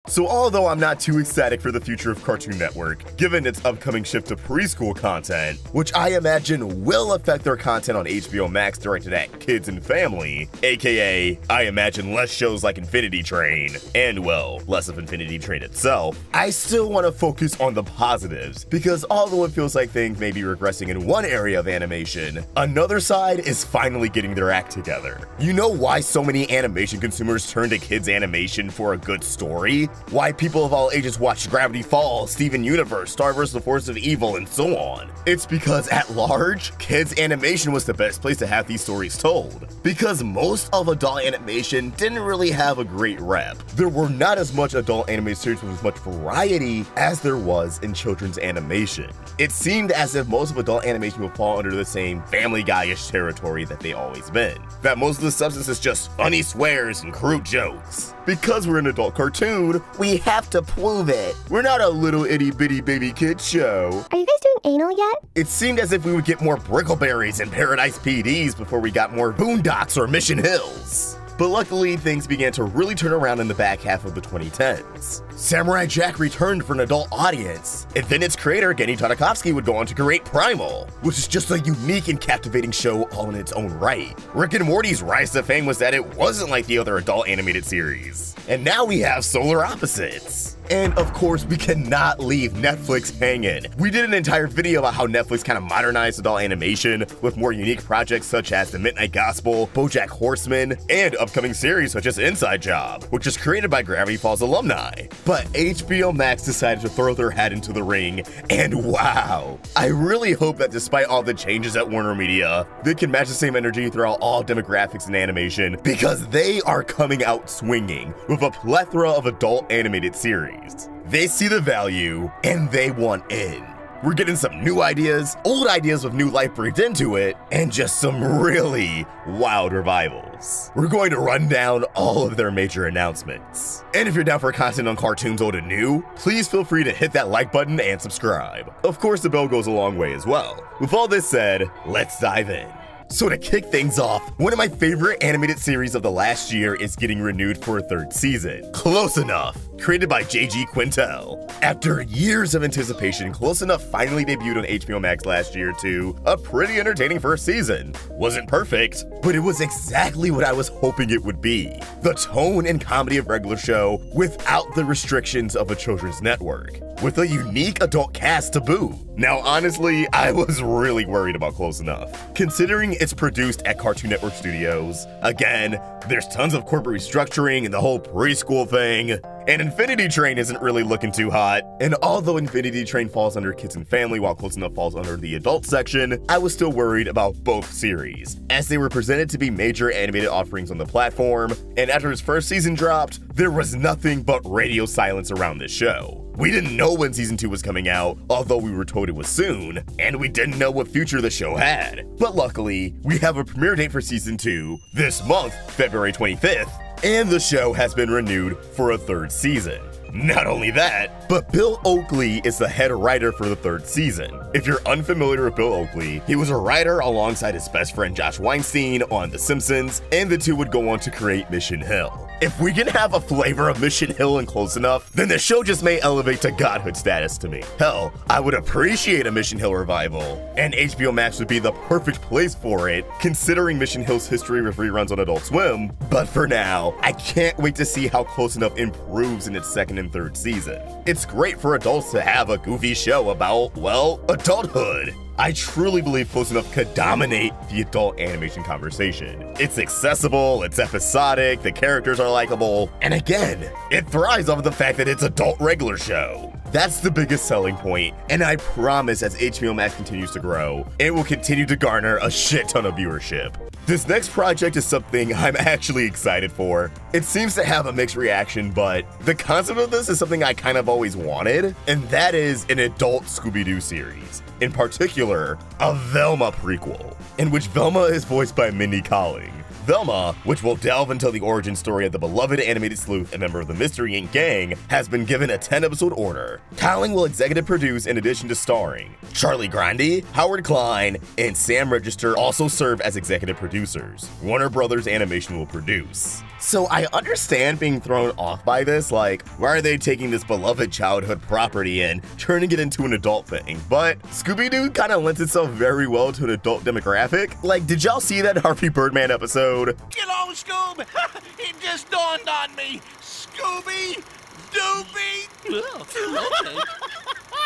So although I'm not too ecstatic for the future of Cartoon Network, given its upcoming shift to preschool content, which I imagine will affect their content on HBO Max directed at kids and family, aka I imagine less shows like Infinity Train, and well, less of Infinity Train itself, I still want to focus on the positives, because although it feels like things may be regressing in one area of animation, another side is finally getting their act together. You know why so many animation consumers turn to kids animation for a good story? Why people of all ages watch Gravity Falls, Steven Universe, Star vs. the Forces of Evil, and so on? It's because at large, kids animation was the best place to have these stories told. Because most of adult animation didn't really have a great rep. There were not as much adult animated series with as much variety as there was in children's animation. It seemed as if most of adult animation would fall under the same Family Guy-ish territory that they always been. That most of the substance is just funny swears and crude jokes. Because we're an adult cartoon, we have to prove it. We're not a little itty bitty baby kid show. Are you guys doing anal yet? It seemed as if we would get more Brickleberries and Paradise PDs before we got more Boondocks or Mission Hills. But luckily, things began to really turn around in the back half of the 2010s. Samurai Jack returned for an adult audience, and then its creator, Genny Tartakovsky, would go on to create Primal, which is just a unique and captivating show all in its own right. Rick and Morty's rise to fame was that it wasn't like the other adult animated series. And now we have Solar Opposites. And of course, we cannot leave Netflix hanging. We did an entire video about how Netflix kind of modernized adult animation with more unique projects such as The Midnight Gospel, BoJack Horseman, and upcoming series such as Inside Job, which is created by Gravity Falls alumni. But HBO Max decided to throw their hat into the ring, and wow! I really hope that despite all the changes at Warner Media, they can match the same energy throughout all demographics in animation, because they are coming out swinging with a plethora of adult animated series. They see the value, and they want in. We're getting some new ideas, old ideas with new life breathed into it, and just some really wild revivals. We're going to run down all of their major announcements. And if you're down for content on cartoons old and new, please feel free to hit that like button and subscribe. Of course, the bell goes a long way as well. With all this said, let's dive in. So to kick things off, one of my favorite animated series of the last year is getting renewed for a third season. Close Enough, created by J.G. Quintel. After years of anticipation, Close Enough finally debuted on HBO Max last year to a pretty entertaining first season. Wasn't perfect, but it was exactly what I was hoping it would be. The tone and comedy of regular show without the restrictions of a children's network, with a unique adult cast to boot. Now honestly, I was really worried about Close Enough, considering it's produced at Cartoon Network Studios. Again, there's tons of corporate restructuring and the whole preschool thing, and Infinity Train isn't really looking too hot. And although Infinity Train falls under Kids and Family while Close Enough falls under the adult section, I was still worried about both series, as they were presented to be major animated offerings on the platform, and after its first season dropped, there was nothing but radio silence around this show. We didn't know when season 2 was coming out, although we were told it was soon, and we didn't know what future the show had. But luckily, we have a premiere date for season 2 this month, February 25th, and the show has been renewed for a third season. Not only that, but Bill Oakley is the head writer for the third season. If you're unfamiliar with Bill Oakley, he was a writer alongside his best friend Josh Weinstein on The Simpsons, and the two would go on to create Mission Hill. If we can have a flavor of Mission Hill and Close Enough, then the show just may elevate to godhood status to me. Hell, I would appreciate a Mission Hill revival, and HBO Max would be the perfect place for it, considering Mission Hill's history with reruns on Adult Swim. But for now, I can't wait to see how Close Enough improves in its second and third season. It's great for adults to have a goofy show about, well, adulthood. I truly believe Close Enough could dominate the adult animation conversation. It's accessible, it's episodic, the characters are likable, and again, it thrives off of the fact that it's adult regular show. That's the biggest selling point, and I promise as HBO Max continues to grow, it will continue to garner a shit ton of viewership. This next project is something I'm actually excited for. It seems to have a mixed reaction, but the concept of this is something I kind of always wanted, and that is an adult Scooby-Doo series. In particular, a Velma prequel, in which Velma is voiced by Mindy Kaling. Velma, which will delve into the origin story of the beloved animated sleuth and member of the Mystery Inc. gang, has been given a 10-episode order. Cowling will executive produce in addition to starring. Charlie Grandi, Howard Klein, and Sam Register also serve as executive producers. Warner Brothers Animation will produce. So I understand being thrown off by this, like, why are they taking this beloved childhood property and turning it into an adult thing? But Scooby-Doo kind of lends itself very well to an adult demographic. Like, did y'all see that Harvey Birdman episode? Hello, Scoob! It just dawned on me! Scooby! Doobie! Okay.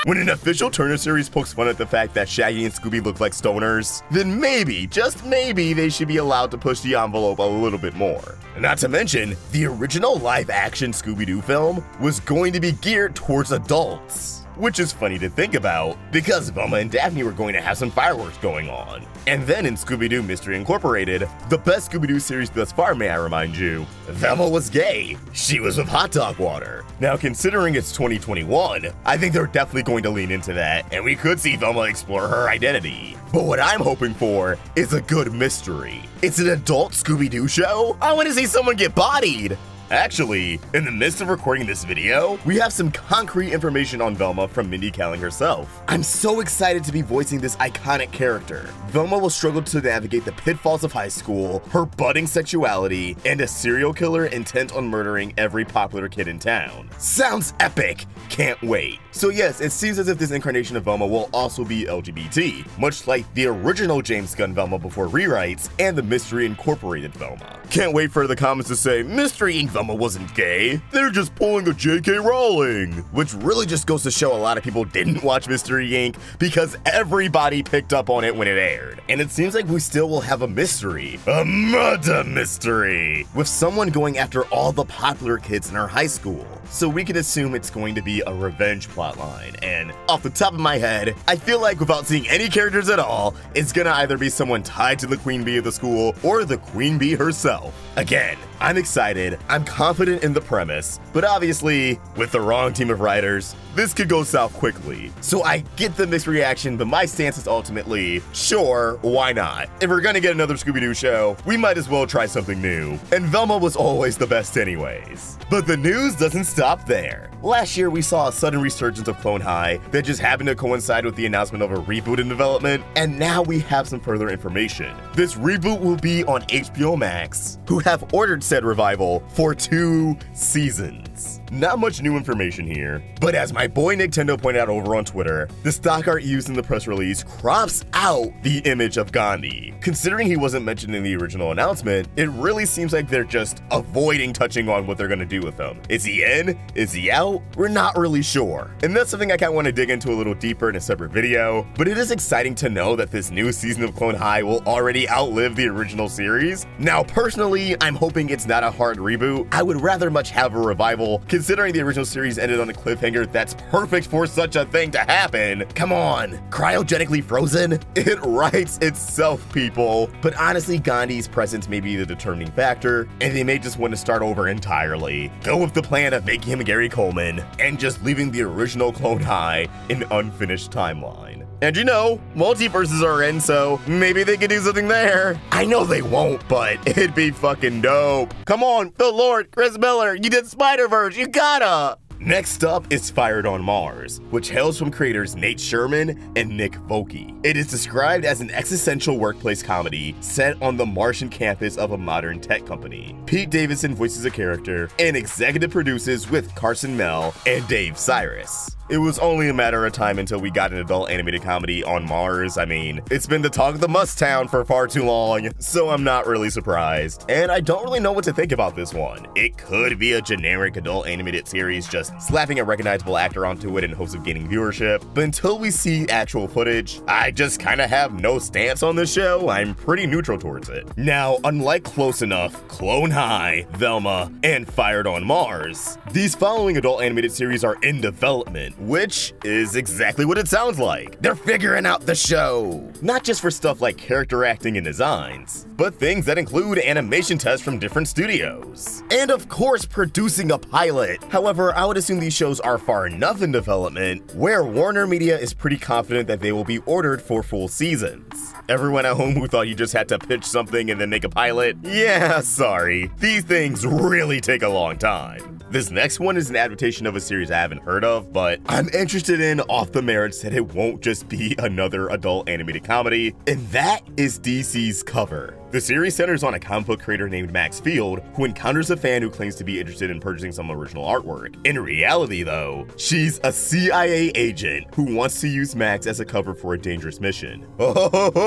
When an official Turner series pokes fun at the fact that Shaggy and Scooby look like stoners, then maybe, just maybe, they should be allowed to push the envelope a little bit more. Not to mention, the original live-action Scooby-Doo film was going to be geared towards adults. Which is funny to think about, because Velma and Daphne were going to have some fireworks going on. And then in Scooby-Doo Mystery Incorporated, the best Scooby-Doo series thus far, may I remind you, Velma was gay. She was with Hot Dog Water. Now, considering it's 2021, I think they're definitely going to lean into that, and we could see Velma explore her identity. But what I'm hoping for is a good mystery. It's an adult Scooby-Doo show? I want to see someone get bodied! Actually, in the midst of recording this video, we have some concrete information on Velma from Mindy Kaling herself. I'm so excited to be voicing this iconic character. Velma will struggle to navigate the pitfalls of high school, her budding sexuality, and a serial killer intent on murdering every popular kid in town. Sounds epic! Can't wait. So yes, it seems as if this incarnation of Velma will also be LGBT, much like the original James Gunn Velma before rewrites and the Mystery Incorporated Velma. Can't wait for the comments to say, Mystery Inc. Velma wasn't gay, they're just pulling a J.K. Rowling, which really just goes to show a lot of people didn't watch Mystery Inc. because everybody picked up on it when it aired. And it seems like we still will have a mystery, a murder mystery, with someone going after all the popular kids in our high school. So we can assume it's going to be a revenge plotline, and off the top of my head, I feel like without seeing any characters at all, it's gonna either be someone tied to the Queen Bee of the school or the Queen Bee herself. Again, I'm excited, I'm confident in the premise, but obviously, with the wrong team of writers, this could go south quickly. So I get the mixed reaction, but my stance is ultimately, sure, why not? If we're gonna get another Scooby-Doo show, we might as well try something new. And Velma was always the best anyways. But the news doesn't stop there. Last year, we saw a sudden resurgence of Clone High that just happened to coincide with the announcement of a reboot in development, and now we have some further information. This reboot will be on HBO Max, who have ordered said revival for 2 seasons. Not much new information here, but as my boy Nintendo pointed out over on Twitter, the stock art used in the press release crops out the image of Gandhi. Considering he wasn't mentioned in the original announcement, it really seems like they're just avoiding touching on what they're gonna do with him. Is he in? Is he out? We're not really sure. And that's something I kinda wanna dig into a little deeper in a separate video, but it is exciting to know that this new season of Clone High will already outlive the original series. Now, personally, I'm hoping it's not a hard reboot. I would rather much have a revival, considering the original series ended on a cliffhanger that's perfect for such a thing to happen. Come on, cryogenically frozen? It writes itself, people. But honestly, Gandhi's presence may be the determining factor, and they may just want to start over entirely. Go with the plan of making him Gary Coleman, and just leaving the original Clone High an unfinished timeline. And you know, multiverses are in, so maybe they could do something there. I know they won't, but it'd be fucking dope. Come on, Phil Lord, Chris Miller, you did Spider-Verse, you gotta! Next up is Fired on Mars, which hails from creators Nate Sherman and Nick Vokey. It is described as an existential workplace comedy set on the Martian campus of a modern tech company. Pete Davidson voices a character and executive produces with Carson Mell and Dave Cyrus. It was only a matter of time until we got an adult animated comedy on Mars. I mean, it's been the talk of the Must-Town for far too long, so I'm not really surprised. And I don't really know what to think about this one. It could be a generic adult animated series just slapping a recognizable actor onto it in hopes of gaining viewership, but until we see actual footage, I just kinda have no stance on this show. I'm pretty neutral towards it. Now, unlike Close Enough, Clone High, Velma, and Fired on Mars, these following adult animated series are in development, which is exactly what it sounds like. They're figuring out the show. Not just for stuff like character acting and designs, but things that include animation tests from different studios. And of course, producing a pilot. However, I would assume these shows are far enough in development where Warner Media is pretty confident that they will be ordered for full seasons. Everyone at home who thought you just had to pitch something and then make a pilot? Yeah, sorry. These things really take a long time. This next one is an adaptation of a series I haven't heard of, but I'm interested in off the merits that it won't just be another adult animated comedy, and that is DC's Cover. The series centers on a comic book creator named Max Field, who encounters a fan who claims to be interested in purchasing some original artwork. In reality, though, she's a CIA agent who wants to use Max as a cover for a dangerous mission.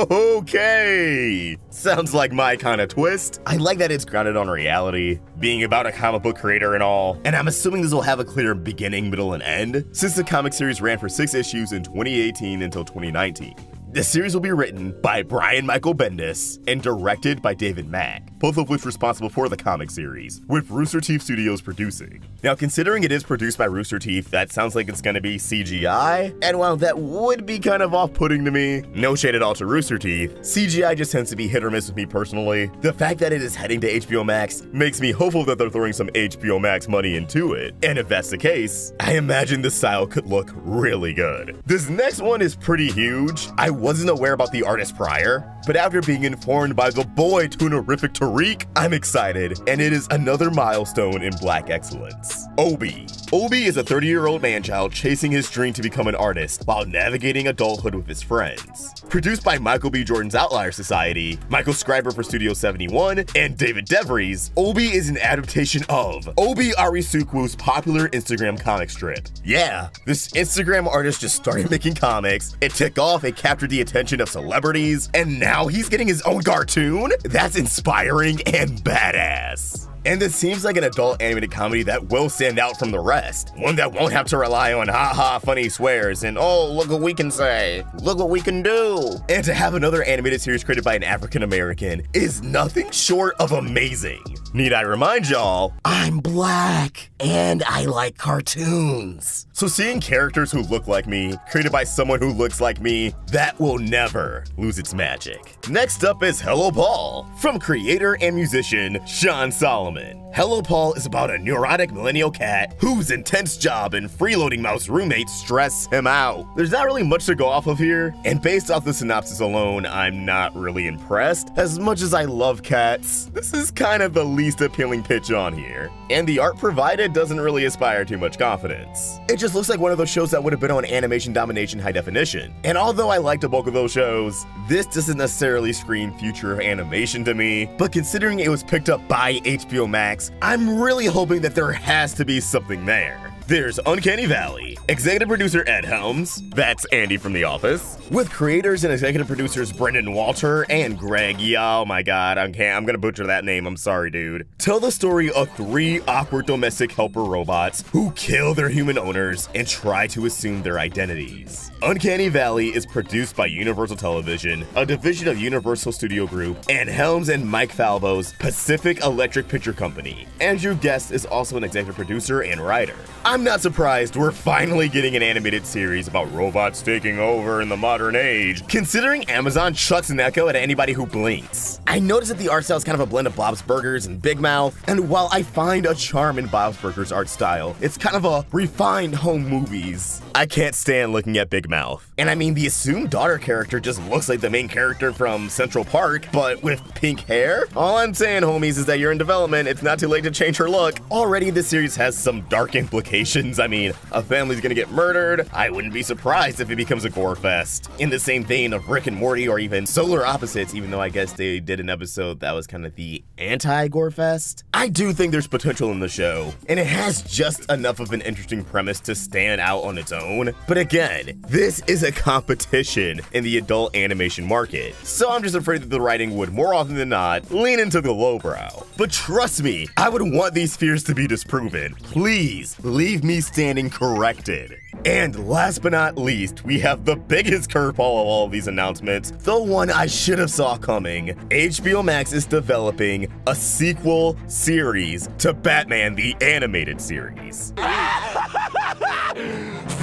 Okay! Sounds like my kind of twist. I like that it's grounded on reality, being about a comic book creator and all, and I'm assuming this will have a clear beginning, middle, and end, since the comic series ran for 6 issues in 2018 until 2019. The series will be written by Brian Michael Bendis and directed by David Mack, both of which are responsible for the comic series, with Rooster Teeth Studios producing. Now, considering it is produced by Rooster Teeth, that sounds like it's gonna be CGI, and while that would be kind of off-putting to me, no shade at all to Rooster Teeth, CGI just tends to be hit or miss with me personally. The fact that it is heading to HBO Max makes me hopeful that they're throwing some HBO Max money into it, and if that's the case, I imagine the style could look really good. This next one is pretty huge. I wasn't aware about the artist prior, but after being informed by the boy Toonerific Tariq, I'm excited, and it is another milestone in Black excellence. Obi. Obi is a 30-year-old man-child chasing his dream to become an artist while navigating adulthood with his friends. Produced by Michael B. Jordan's Outlier Society, Michael Scriber for Studio 71, and David DeVries, Obi is an adaptation of Obi Arisukwo's popular Instagram comic strip. Yeah, this Instagram artist just started making comics, it took off, it captured the attention of celebrities, and now he's getting his own cartoon? That's inspiring and badass. And this seems like an adult animated comedy that will stand out from the rest. One that won't have to rely on haha funny swears and oh look what we can say, look what we can do. And to have another animated series created by an African American is nothing short of amazing. Need I remind y'all, I'm black and I like cartoons. So seeing characters who look like me, created by someone who looks like me, that will never lose its magic. Next up is Hello Paul, from creator and musician Sean Solomon. Hello Paul is about a neurotic millennial cat whose intense job and freeloading mouse roommates stress him out. There's not really much to go off of here, and based off the synopsis alone, I'm not really impressed. As much as I love cats, this is kind of the least appealing pitch on here. And the art provided doesn't really inspire too much confidence. It just looks like one of those shows that would have been on Animation Domination High Definition. And although I liked a bulk of those shows, this doesn't necessarily scream future animation to me, but considering it was picked up by HBO Max, I'm really hoping that there has to be something there. There's Uncanny Valley, executive producer Ed Helms, that's Andy from The Office, with creators and executive producers Brendan Walter and Greg, yeah, oh my god, I'm gonna butcher that name, I'm sorry dude, tell the story of 3 awkward domestic helper robots who kill their human owners and try to assume their identities. Uncanny Valley is produced by Universal Television, a division of Universal Studio Group, and Helms and Mike Falvo's Pacific Electric Picture Company. Andrew Guest is also an executive producer and writer. I'm not surprised we're finally getting an animated series about robots taking over in the modern age, considering Amazon chucks an echo at anybody who blinks. I noticed that the art style is kind of a blend of Bob's Burgers and Big Mouth, and while I find a charm in Bob's Burgers art style, it's kind of a refined home movies. I can't stand looking at Big Mouth. And I mean, the assumed daughter character just looks like the main character from Central Park, but with pink hair? All I'm saying, homies, is that you're in development, it's not too late to change her look. Already, this series has some dark implications. I mean, a family's gonna get murdered. I wouldn't be surprised if it becomes a gore fest. In the same vein of Rick and Morty or even Solar Opposites, even though I guess they did an episode that was kind of the anti-gore fest. I do think there's potential in the show, and it has just enough of an interesting premise to stand out on its own. But again, this is a competition in the adult animation market, so I'm just afraid that the writing would more often than not lean into the lowbrow. But trust me, I would want these fears to be disproven. Please leave me standing corrected. And last but not least, we have the biggest curveball of all of these announcements, the one I should have saw coming. HBO Max is developing a sequel series to Batman the Animated Series.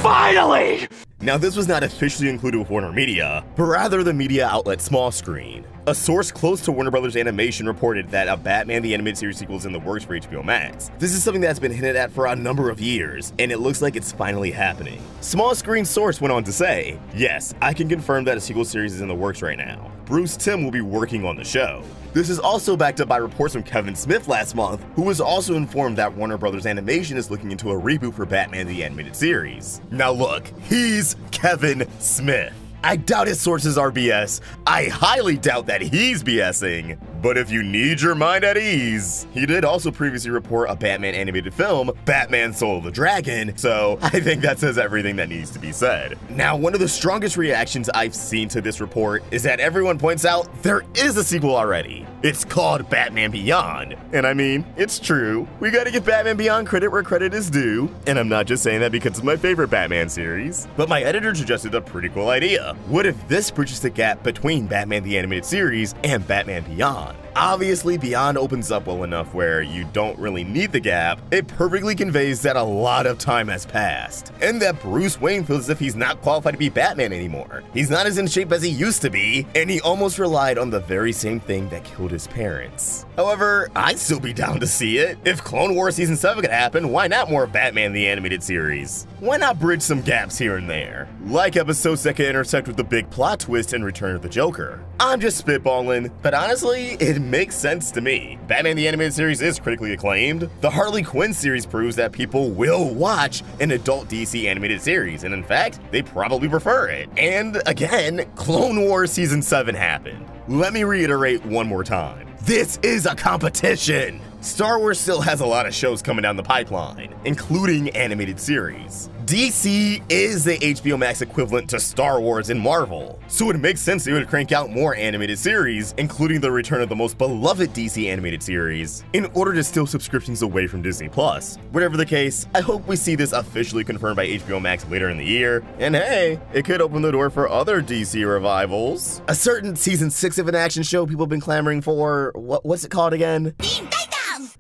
Finally! Now, this was not officially included with Warner Media, but rather the media outlet Small Screen. A source close to Warner Brothers Animation reported that a Batman the Animated Series sequel is in the works for HBO Max. This is something that's been hinted at for a number of years, and it looks like it's finally happening. Small Screen source went on to say, "Yes, I can confirm that a sequel series is in the works right now. Bruce Timm will be working on the show." This is also backed up by reports from Kevin Smith last month, who was also informed that Warner Brothers Animation is looking into a reboot for Batman the Animated Series. Now look, he's Kevin Smith. I doubt his sources are BS. I highly doubt that he's BSing. But if you need your mind at ease, he did also previously report a Batman animated film, Batman Soul of the Dragon, so I think that says everything that needs to be said. Now, one of the strongest reactions I've seen to this report is that everyone points out there is a sequel already. It's called Batman Beyond. And I mean, it's true. We gotta give Batman Beyond credit where credit is due. And I'm not just saying that because it's my favorite Batman series. But my editor suggested a pretty cool idea. What if this bridges the gap between Batman the Animated Series and Batman Beyond? Obviously, Beyond opens up well enough where you don't really need the gap. It perfectly conveys that a lot of time has passed, and that Bruce Wayne feels as if he's not qualified to be Batman anymore. He's not as in shape as he used to be, and he almost relied on the very same thing that killed his parents. However, I'd still be down to see it. If Clone Wars Season 7 could happen, why not more Batman the Animated Series? Why not bridge some gaps here and there? Like episodes that can intersect with the big plot twist and Return of the Joker. I'm just spitballing, but honestly, it makes sense to me. Batman the Animated Series is critically acclaimed. The Harley Quinn series proves that people will watch an adult DC animated series, and in fact, they probably prefer it. And again, Clone Wars Season 7 happened. Let me reiterate one more time. This is a competition! Star Wars still has a lot of shows coming down the pipeline, including animated series. DC is the HBO Max equivalent to Star Wars and Marvel, so it makes sense they would crank out more animated series, including the return of the most beloved DC animated series, in order to steal subscriptions away from Disney+. Whatever the case, I hope we see this officially confirmed by HBO Max later in the year, and hey, it could open the door for other DC revivals. A certain Season 6 of an action show people have been clamoring for, what's it called again?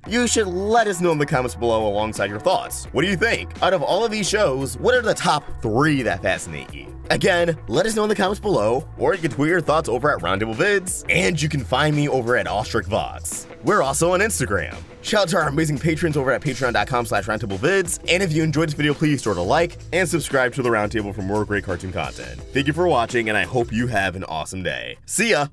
You should let us know in the comments below alongside your thoughts. What do you think? Out of all of these shows, what are the top 3 that fascinate you? Again, let us know in the comments below, or you can tweet your thoughts over at Roundtable Vids, and you can find me over at AwestruckVox. We're also on Instagram. Shout out to our amazing patrons over at patreon.com/roundtablevids, and if you enjoyed this video, please throw it a like, and subscribe to the Roundtable for more great cartoon content. Thank you for watching, and I hope you have an awesome day. See ya!